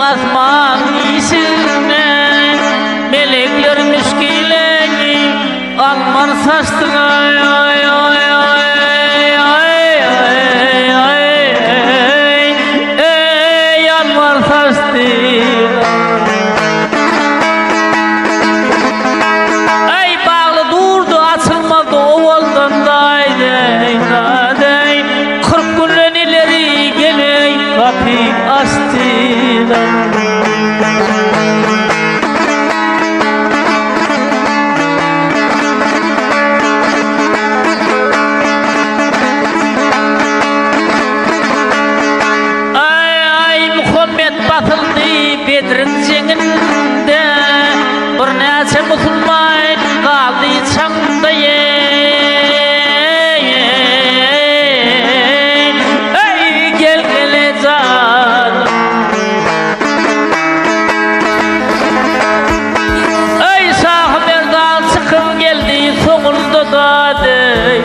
asman iyisine melekler müşkileyi alman saçtın ay ay ay ay ay ay ay ey alman saçtın ay bağlı durdu açılmadı ovaldan dayday dayday 40 günden ileri geley kapı açtılar. Bedrin cenginde bir neçe musulman kaldı çamda ey gel gele can ey Şahmerdan çıkıp geldi soğuldu da dey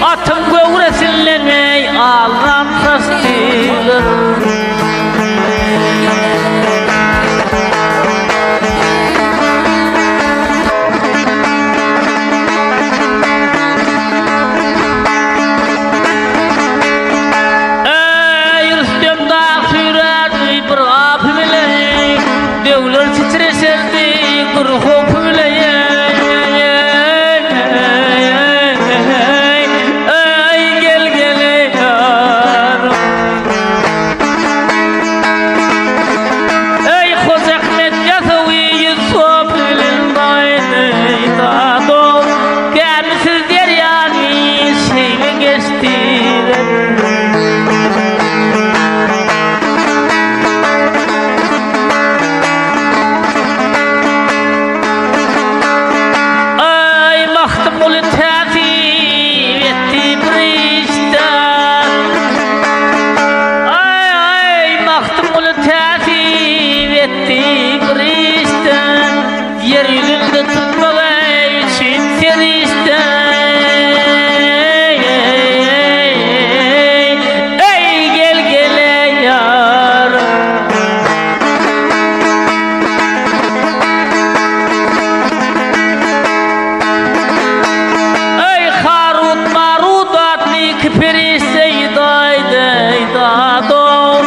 atım göğresinlemey ağlam tasdilır. Yeryüzünde tutmalar için teristen ey gel gele yar ey Harut Marut adlı kipirisi dayday dado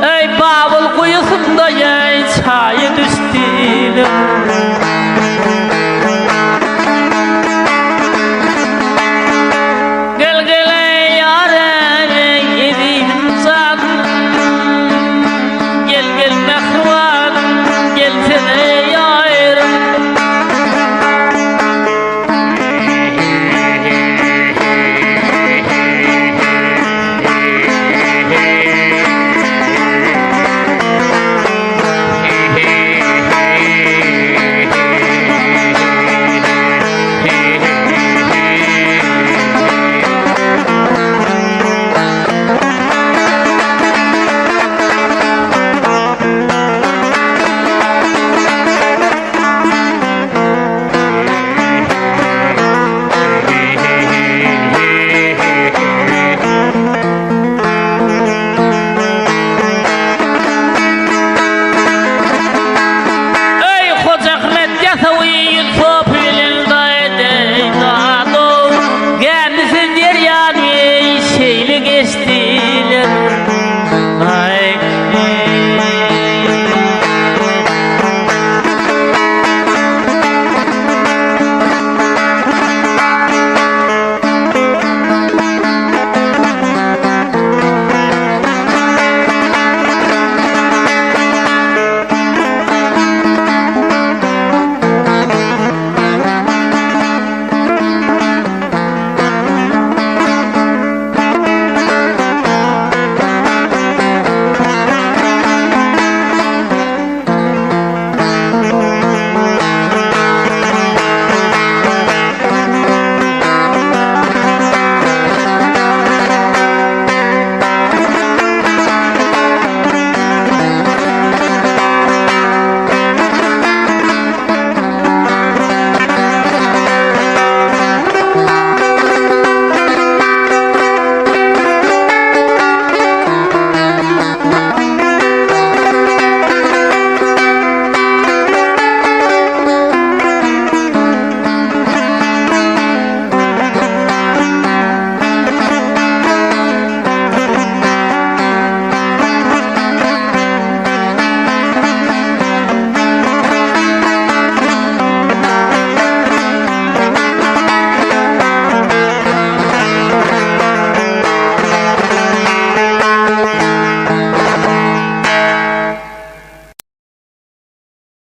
ey Babıl kuyusunda yay çayı düştü.